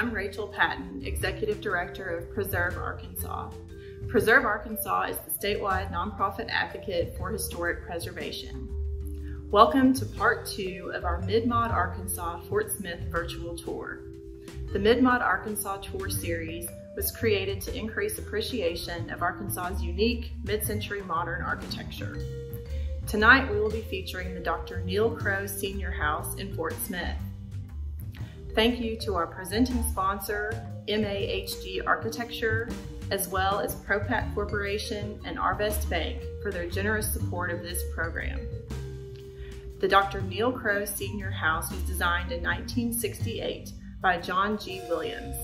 I'm Rachel Patton, Executive Director of Preserve Arkansas. Preserve Arkansas is the statewide nonprofit advocate for historic preservation. Welcome to Part 2 of our Mid-Mod Arkansas Fort Smith virtual tour. The Mid-Mod Arkansas Tour series was created to increase appreciation of Arkansas's unique mid-century modern architecture. Tonight we will be featuring the Dr. Neil Crow Senior House in Fort Smith. Thank you to our presenting sponsor, MAHG Architecture, as well as Propak Corporation and Arvest Bank for their generous support of this program. The Dr. Neil Crow Senior House was designed in 1968 by John G. Williams,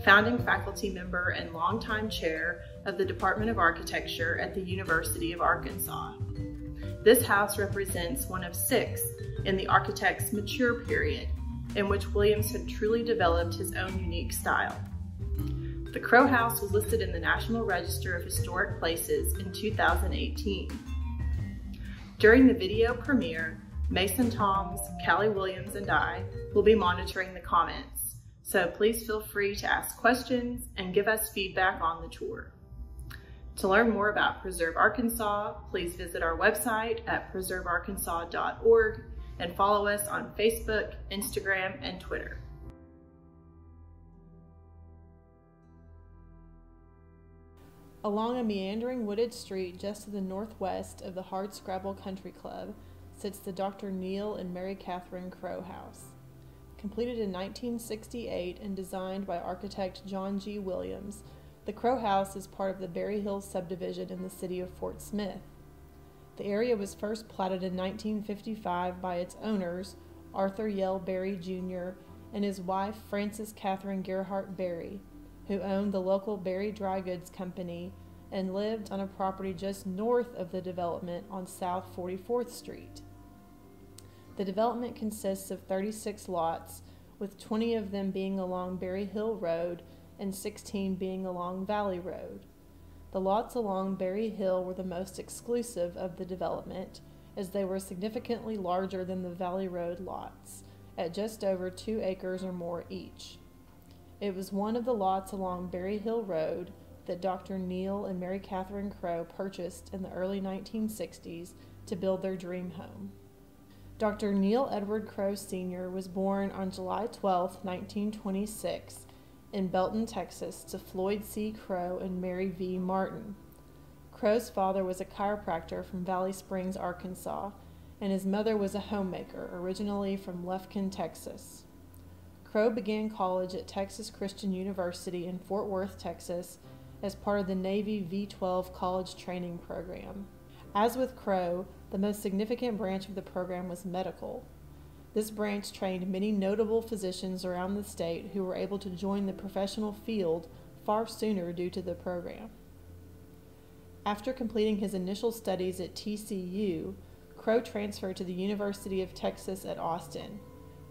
founding faculty member and longtime chair of the Department of Architecture at the University of Arkansas. This house represents one of 6 in the architect's mature period, in which Williams had truly developed his own unique style. The Crow House was listed in the National Register of Historic Places in 2018. During the video premiere, Mason Toms, Callie Williams, and I will be monitoring the comments, so please feel free to ask questions and give us feedback on the tour. To learn more about Preserve Arkansas, please visit our website at preservearkansas.org and follow us on Facebook, Instagram, and Twitter. Along a meandering wooded street just to the northwest of the Hardscrabble Country Club sits the Dr. Neil and Mary Catherine Crow House. Completed in 1968 and designed by architect John G. Williams, the Crow House is part of the Berry Hills subdivision in the city of Fort Smith. The area was first platted in 1955 by its owners, Arthur Yell Berry Jr. and his wife Frances Catherine Gerhardt Berry, who owned the local Berry Dry Goods Company and lived on a property just north of the development on South 44th Street. The development consists of 36 lots, with 20 of them being along Berry Hill Road and 16 being along Valley Road. The lots along Berry Hill were the most exclusive of the development, as they were significantly larger than the Valley Road lots, at just over 2 acres or more each. It was one of the lots along Berry Hill Road that Dr. Neil and Mary Catherine Crow purchased in the early 1960s to build their dream home. Dr. Neil Edward Crow Sr. was born on July 12, 1926, in Belton, Texas, to Floyd C. Crow and Mary V. Martin. Crow's father was a chiropractor from Valley Springs, Arkansas, and his mother was a homemaker, originally from Lufkin, Texas. Crow began college at Texas Christian University in Fort Worth, Texas, as part of the Navy V-12 college training program. As with Crow, the most significant branch of the program was medical. This branch trained many notable physicians around the state who were able to join the professional field far sooner due to the program. After completing his initial studies at TCU, Crow transferred to the University of Texas at Austin,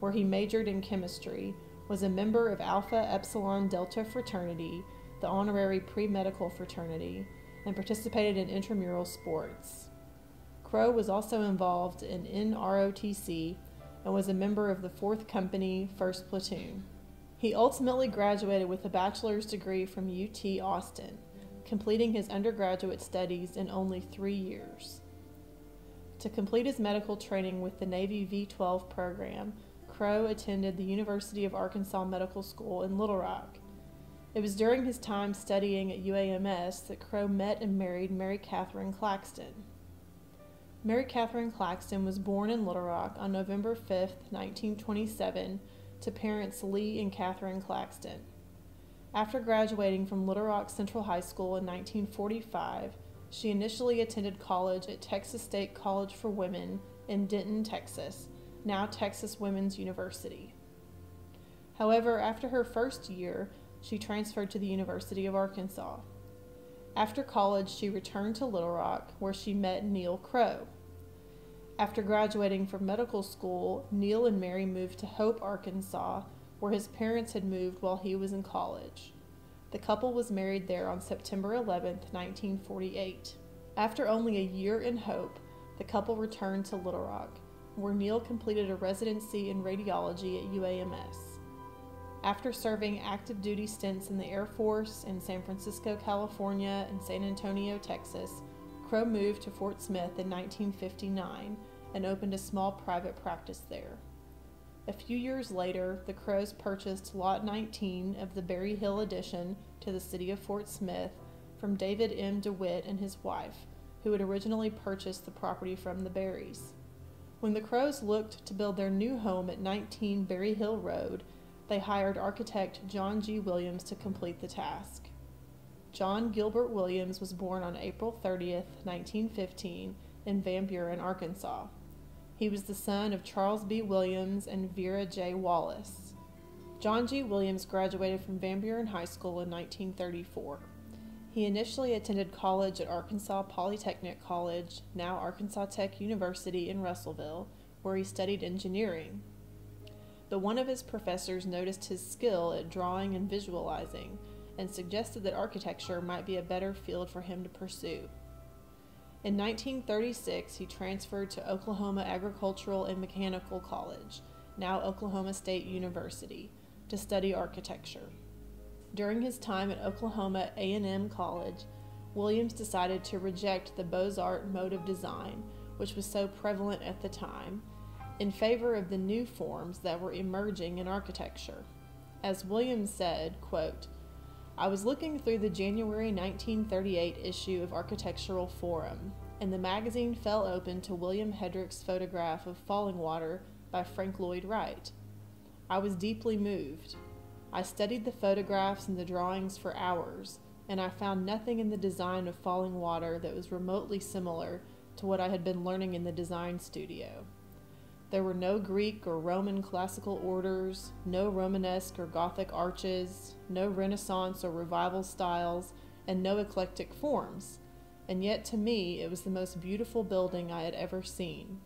where he majored in chemistry, was a member of Alpha Epsilon Delta Fraternity, the honorary pre-medical fraternity, and participated in intramural sports. Crow was also involved in NROTC and was a member of the 4th Company, 1st Platoon. He ultimately graduated with a bachelor's degree from UT Austin, completing his undergraduate studies in only 3 years. To complete his medical training with the Navy V-12 program, Crow attended the University of Arkansas Medical School in Little Rock. It was during his time studying at UAMS that Crow met and married Mary Catherine Claxton. Mary Catherine Claxton was born in Little Rock on November 5, 1927, to parents Lee and Catherine Claxton. After graduating from Little Rock Central High School in 1945, she initially attended college at Texas State College for Women in Denton, Texas, now Texas Women's University. However, after her first year, she transferred to the University of Arkansas. After college, she returned to Little Rock, where she met Neil Crow. After graduating from medical school, Neil and Mary moved to Hope, Arkansas, where his parents had moved while he was in college. The couple was married there on September 11, 1948. After only a year in Hope, the couple returned to Little Rock, where Neil completed a residency in radiology at UAMS. After serving active duty stints in the Air Force in San Francisco, California, and San Antonio, Texas, Crow moved to Fort Smith in 1959 and opened a small private practice there. A few years later, the Crows purchased Lot 19 of the Berry Hill addition to the city of Fort Smith from David M. DeWitt and his wife, who had originally purchased the property from the Berries. When the Crows looked to build their new home at 19 Berry Hill Road, they hired architect John G. Williams to complete the task. John Gilbert Williams was born on April 30th, 1915, in Van Buren, Arkansas. He was the son of Charles B. Williams and Vera J. Wallace. John G. Williams graduated from Van Buren High School in 1934. He initially attended college at Arkansas Polytechnic College, now Arkansas Tech University in Russellville, where he studied engineering. But one of his professors noticed his skill at drawing and visualizing and suggested that architecture might be a better field for him to pursue. In 1936, he transferred to Oklahoma Agricultural and Mechanical College, now Oklahoma State University, to study architecture. During his time at Oklahoma A&M College, Williams decided to reject the Beaux-Arts mode of design, which was so prevalent at the time, in favor of the new forms that were emerging in architecture. As Williams said, quote, "I was looking through the January 1938 issue of Architectural Forum, and the magazine fell open to William Hedrick's photograph of Fallingwater by Frank Lloyd Wright. I was deeply moved. I studied the photographs and the drawings for hours, and I found nothing in the design of Fallingwater that was remotely similar to what I had been learning in the design studio. There were no Greek or Roman classical orders, no Romanesque or Gothic arches, no Renaissance or Revival styles, and no eclectic forms, and yet to me it was the most beautiful building I had ever seen.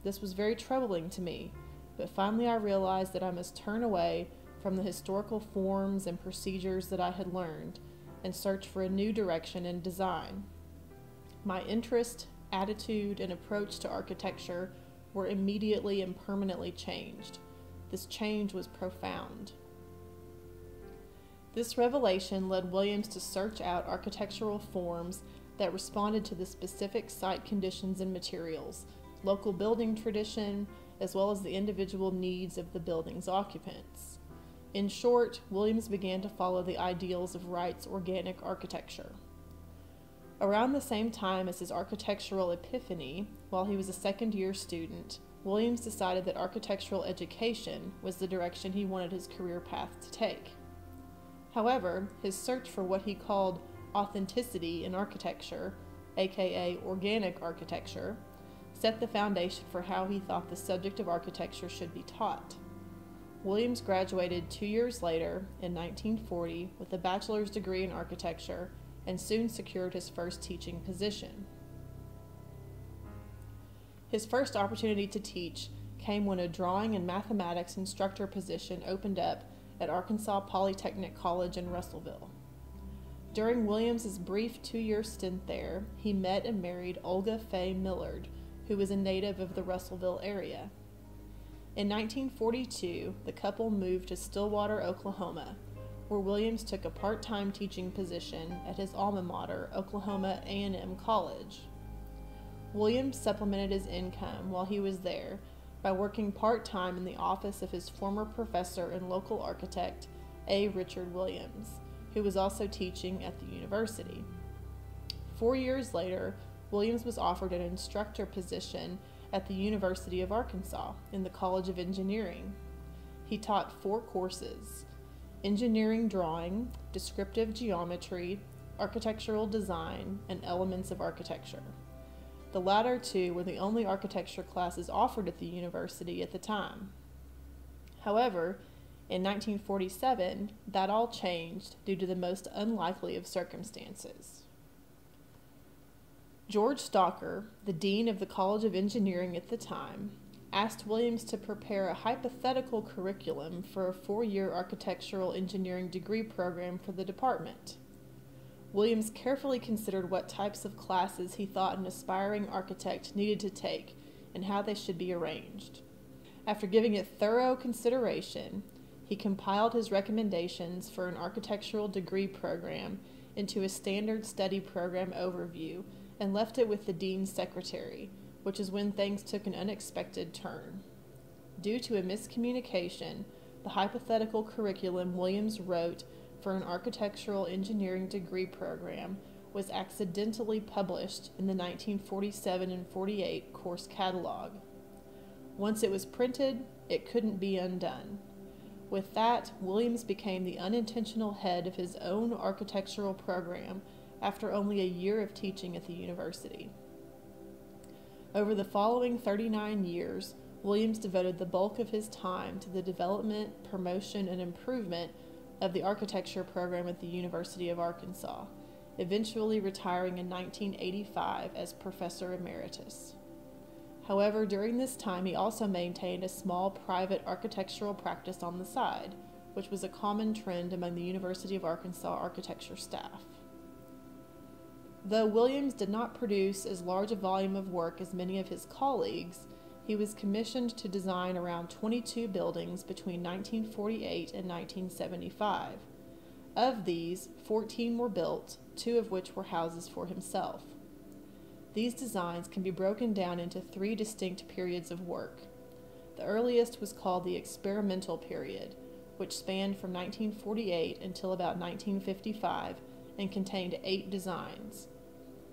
This was very troubling to me, but finally I realized that I must turn away from the historical forms and procedures that I had learned and search for a new direction in design. My interest, attitude, and approach to architecture were immediately and permanently changed. This change was profound." This revelation led Williams to search out architectural forms that responded to the specific site conditions and materials, local building tradition, as well as the individual needs of the building's occupants. In short, Williams began to follow the ideals of Wright's organic architecture. Around the same time as his architectural epiphany, while he was a second-year student, Williams decided that architectural education was the direction he wanted his career path to take. However, his search for what he called authenticity in architecture, aka organic architecture, set the foundation for how he thought the subject of architecture should be taught. Williams graduated 2 years later, in 1940, with a bachelor's degree in architecture and soon secured his first teaching position. His first opportunity to teach came when a drawing and mathematics instructor position opened up at Arkansas Polytechnic College in Russellville. During Williams's brief 2-year stint there, he met and married Olga Faye Millard, who was a native of the Russellville area. In 1942, the couple moved to Stillwater, Oklahoma, where Williams took a part-time teaching position at his alma mater, Oklahoma A&M College. Williams supplemented his income while he was there by working part-time in the office of his former professor and local architect, A. Richard Williams, who was also teaching at the university. 4 years later, Williams was offered an instructor position at the University of Arkansas in the College of Engineering. He taught 4 courses: engineering drawing, descriptive geometry, architectural design, and elements of architecture. The latter 2 were the only architecture classes offered at the university at the time. However, in 1947, that all changed due to the most unlikely of circumstances. George Stalker, the dean of the College of Engineering at the time, asked Williams to prepare a hypothetical curriculum for a 4-year architectural engineering degree program for the department. Williams carefully considered what types of classes he thought an aspiring architect needed to take and how they should be arranged. After giving it thorough consideration, he compiled his recommendations for an architectural degree program into a standard study program overview and left it with the dean's secretary, which is when things took an unexpected turn. Due to a miscommunication, the hypothetical curriculum Williams wrote for an architectural engineering degree program was accidentally published in the 1947 and 48 course catalog. Once it was printed, it couldn't be undone. With that, Williams became the unintentional head of his own architectural program after only a year of teaching at the university. Over the following 39 years, Williams devoted the bulk of his time to the development, promotion, and improvement of the architecture program at the University of Arkansas, eventually retiring in 1985 as Professor Emeritus. However, during this time he also maintained a small private architectural practice on the side, which was a common trend among the University of Arkansas architecture staff. Though Williams did not produce as large a volume of work as many of his colleagues, he was commissioned to design around 22 buildings between 1948 and 1975. Of these, 14 were built, 2 of which were houses for himself. These designs can be broken down into 3 distinct periods of work. The earliest was called the experimental period, which spanned from 1948 until about 1955 and contained 8 designs.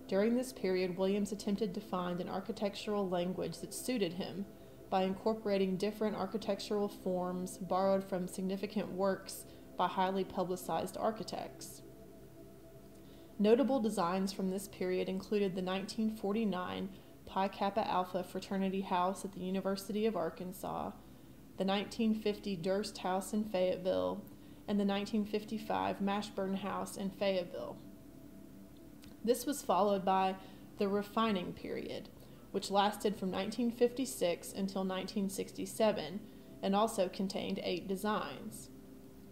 During this period, Williams attempted to find an architectural language that suited him by incorporating different architectural forms borrowed from significant works by highly publicized architects. Notable designs from this period included the 1949 Pi Kappa Alpha Fraternity House at the University of Arkansas, the 1950 Durst House in Fayetteville, and the 1955 Mashburn House in Fayetteville. This was followed by the refining period, which lasted from 1956 until 1967 and also contained 8 designs.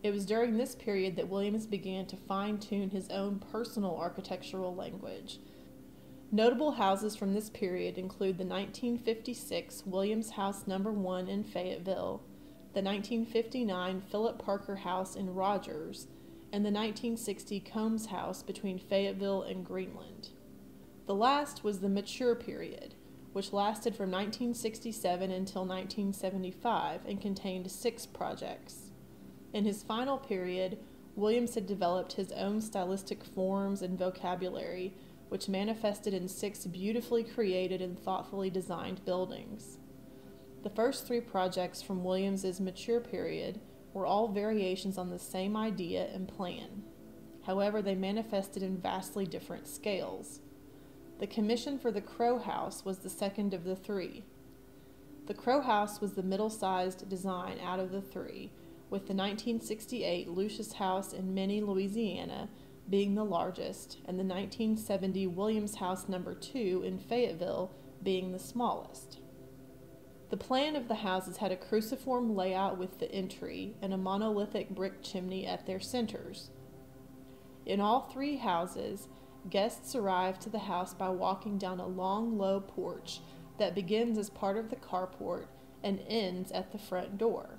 It was during this period that Williams began to fine-tune his own personal architectural language. Notable houses from this period include the 1956 Williams House No. 1 in Fayetteville, the 1959 Philip Parker House in Rogers, and the 1960 Coombs House between Fayetteville and Greenland. The last was the mature period, which lasted from 1967 until 1975 and contained 6 projects. In his final period, Williams had developed his own stylistic forms and vocabulary, which manifested in 6 beautifully created and thoughtfully designed buildings. The first 3 projects from Williams's mature period were all variations on the same idea and plan. However, they manifested in vastly different scales. The commission for the Crow House was the second of the 3. The Crow House was the middle-sized design out of the 3, with the 1968 Lucius House in Minnie, Louisiana, being the largest, and the 1970 Williams House No. 2 in Fayetteville being the smallest. The plan of the houses had a cruciform layout with the entry and a monolithic brick chimney at their centers. In all 3 houses, guests arrive to the house by walking down a long, low porch that begins as part of the carport and ends at the front door.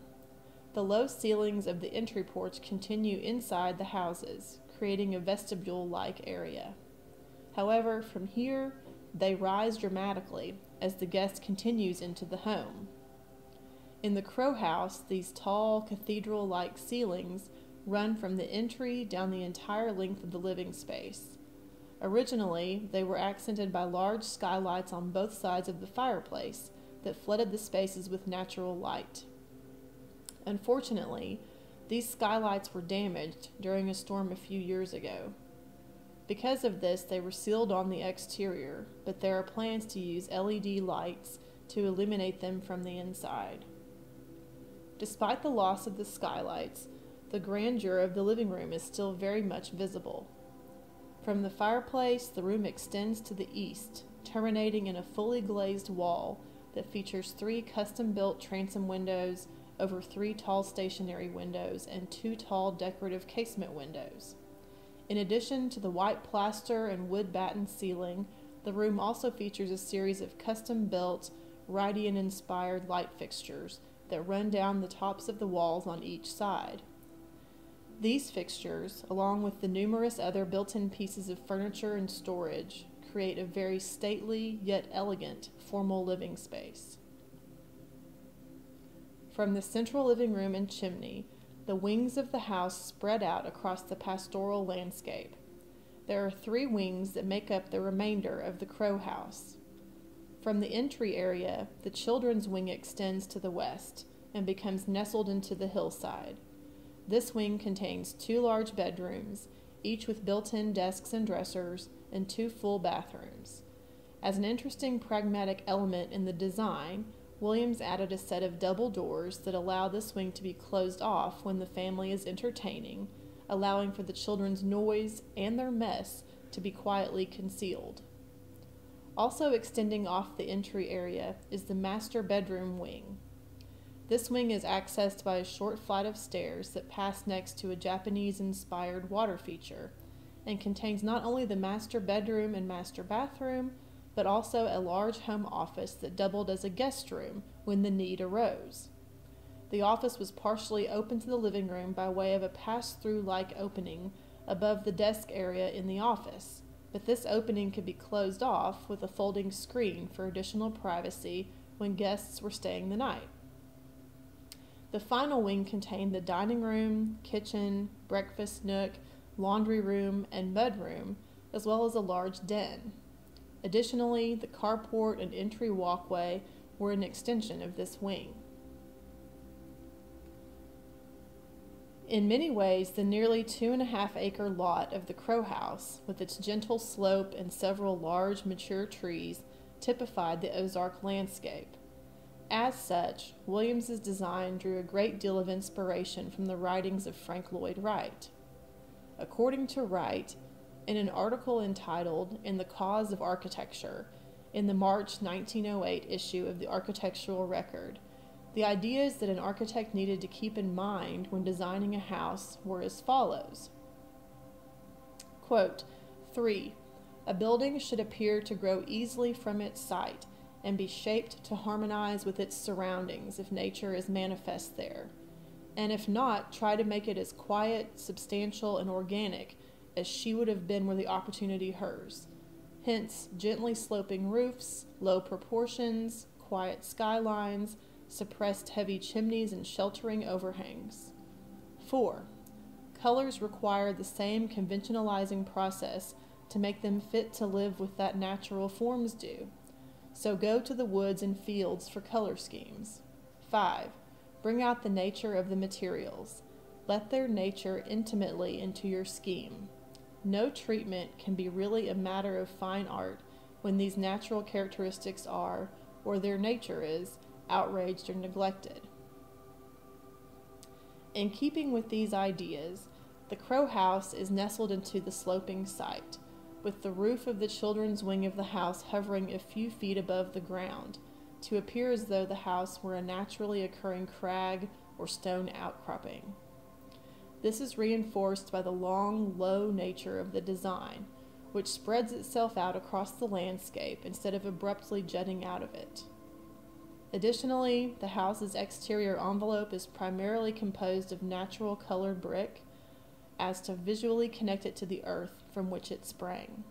The low ceilings of the entry porch continue inside the houses, creating a vestibule-like area. However, from here, they rise dramatically as the guest continues into the home. In the Crow House, these tall, cathedral-like ceilings run from the entry down the entire length of the living space. Originally, they were accented by large skylights on both sides of the fireplace that flooded the spaces with natural light. Unfortunately, these skylights were damaged during a storm a few years ago. Because of this, they were sealed on the exterior, but there are plans to use LED lights to illuminate them from the inside. Despite the loss of the skylights, the grandeur of the living room is still very much visible. From the fireplace, the room extends to the east, terminating in a fully glazed wall that features 3 custom-built transom windows over 3 tall stationary windows and 2 tall decorative casement windows. In addition to the white plaster and wood batten ceiling, the room also features a series of custom-built, Wrightian-inspired light fixtures that run down the tops of the walls on each side. These fixtures, along with the numerous other built-in pieces of furniture and storage, create a very stately yet elegant formal living space. From the central living room and chimney, the wings of the house spread out across the pastoral landscape. There are 3 wings that make up the remainder of the Crow House. From the entry area, the children's wing extends to the west and becomes nestled into the hillside. This wing contains 2 large bedrooms, each with built-in desks and dressers, and 2 full bathrooms. As an interesting pragmatic element in the design, Williams added a set of double doors that allow this wing to be closed off when the family is entertaining, allowing for the children's noise and their mess to be quietly concealed. Also extending off the entry area is the master bedroom wing. This wing is accessed by a short flight of stairs that pass next to a Japanese-inspired water feature, and contains not only the master bedroom and master bathroom, but also a large home office that doubled as a guest room when the need arose. The office was partially open to the living room by way of a pass-through-like opening above the desk area in the office, but this opening could be closed off with a folding screen for additional privacy when guests were staying the night. The final wing contained the dining room, kitchen, breakfast nook, laundry room, and mudroom, as well as a large den. Additionally, the carport and entry walkway were an extension of this wing. In many ways, the nearly 2.5-acre lot of the Crow House, with its gentle slope and several large mature trees, typified the Ozark landscape. As such, Williams's design drew a great deal of inspiration from the writings of Frank Lloyd Wright. According to Wright, in an article entitled "In the Cause of Architecture" in the March 1908 issue of the Architectural Record, the ideas that an architect needed to keep in mind when designing a house were as follows. Quote, 3. A building should appear to grow easily from its site and be shaped to harmonize with its surroundings if nature is manifest there, and if not, try to make it as quiet, substantial, and organic as she would have been were the opportunity hers. Hence, gently sloping roofs, low proportions, quiet skylines, suppressed heavy chimneys, and sheltering overhangs. 4. Colors require the same conventionalizing process to make them fit to live with that natural forms do. So go to the woods and fields for color schemes. 5. Bring out the nature of the materials. Let their nature intimately into your scheme. No treatment can be really a matter of fine art when these natural characteristics are, or their nature is, outraged or neglected. In keeping with these ideas, the Crow House is nestled into the sloping site, with the roof of the children's wing of the house hovering a few feet above the ground, to appear as though the house were a naturally occurring crag or stone outcropping. This is reinforced by the long, low nature of the design, which spreads itself out across the landscape instead of abruptly jutting out of it. Additionally, the house's exterior envelope is primarily composed of natural colored brick, as to visually connect it to the earth from which it sprang.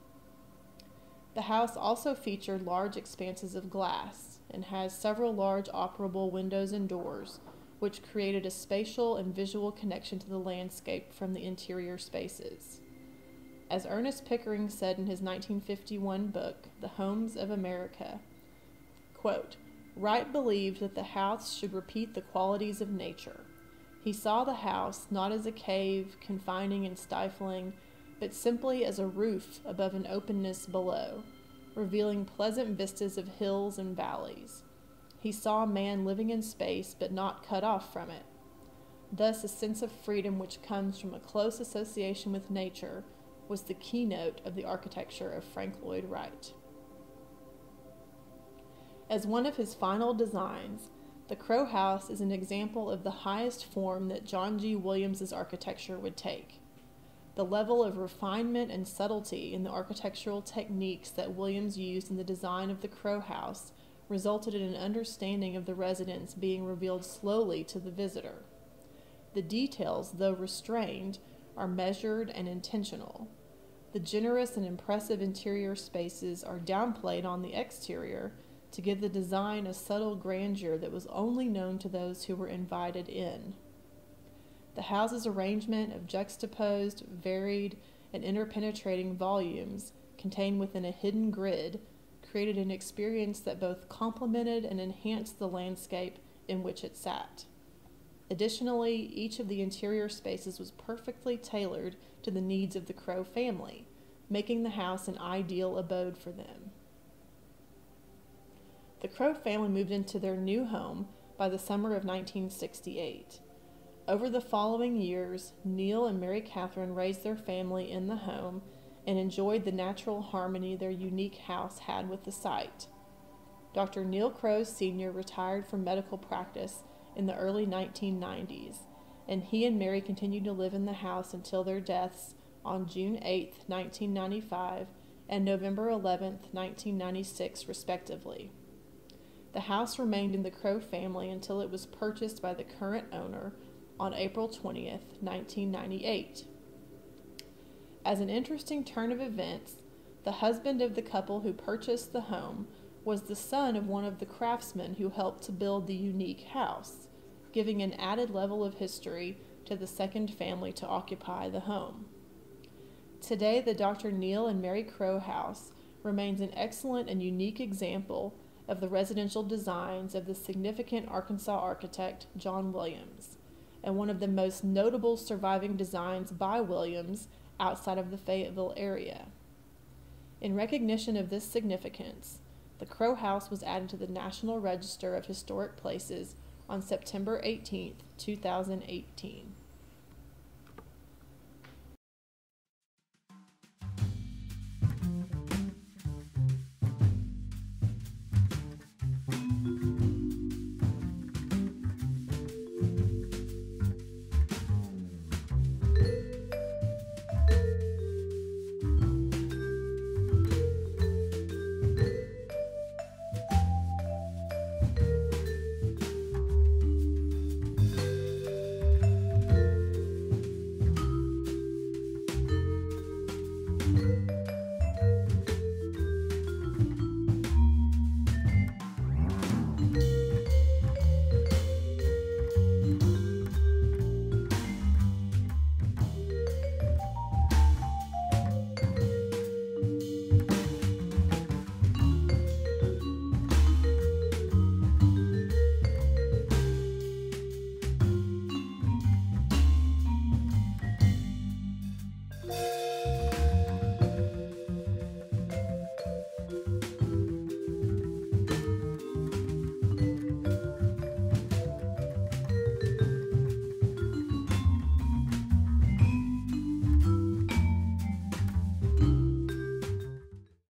The house also featured large expanses of glass and has several large operable windows and doors, which created a spatial and visual connection to the landscape from the interior spaces. As Ernest Pickering said in his 1951 book, The Homes of America, quote, Wright believed that the house should repeat the qualities of nature. He saw the house not as a cave, confining and stifling, but simply as a roof above an openness below, revealing pleasant vistas of hills and valleys. He saw man living in space, but not cut off from it. Thus, a sense of freedom which comes from a close association with nature was the keynote of the architecture of Frank Lloyd Wright. As one of his final designs, the Crow House is an example of the highest form that John G. Williams's architecture would take. The level of refinement and subtlety in the architectural techniques that Williams used in the design of the Crow House resulted in an understanding of the residence being revealed slowly to the visitor. The details, though restrained, are measured and intentional. The generous and impressive interior spaces are downplayed on the exterior to give the design a subtle grandeur that was only known to those who were invited in. The house's arrangement of juxtaposed, varied, and interpenetrating volumes contained within a hidden grid created an experience that both complemented and enhanced the landscape in which it sat. Additionally, each of the interior spaces was perfectly tailored to the needs of the Crow family, making the house an ideal abode for them. The Crow family moved into their new home by the summer of 1968. Over the following years, Neil and Mary Catherine raised their family in the home and enjoyed the natural harmony their unique house had with the site. Dr. Neil Crow Sr. retired from medical practice in the early 1990s, and he and Mary continued to live in the house until their deaths on June 8, 1995 and November 11, 1996, respectively. The house remained in the Crow family until it was purchased by the current owner on April 20, 1998. As an interesting turn of events, the husband of the couple who purchased the home was the son of one of the craftsmen who helped to build the unique house, giving an added level of history to the second family to occupy the home. Today, the Dr. Neil and Mary Crow house remains an excellent and unique example of the residential designs of the significant Arkansas architect John Williams, and one of the most notable surviving designs by Williams outside of the Fayetteville area. In recognition of this significance, the Crow House was added to the National Register of Historic Places on September 18, 2018.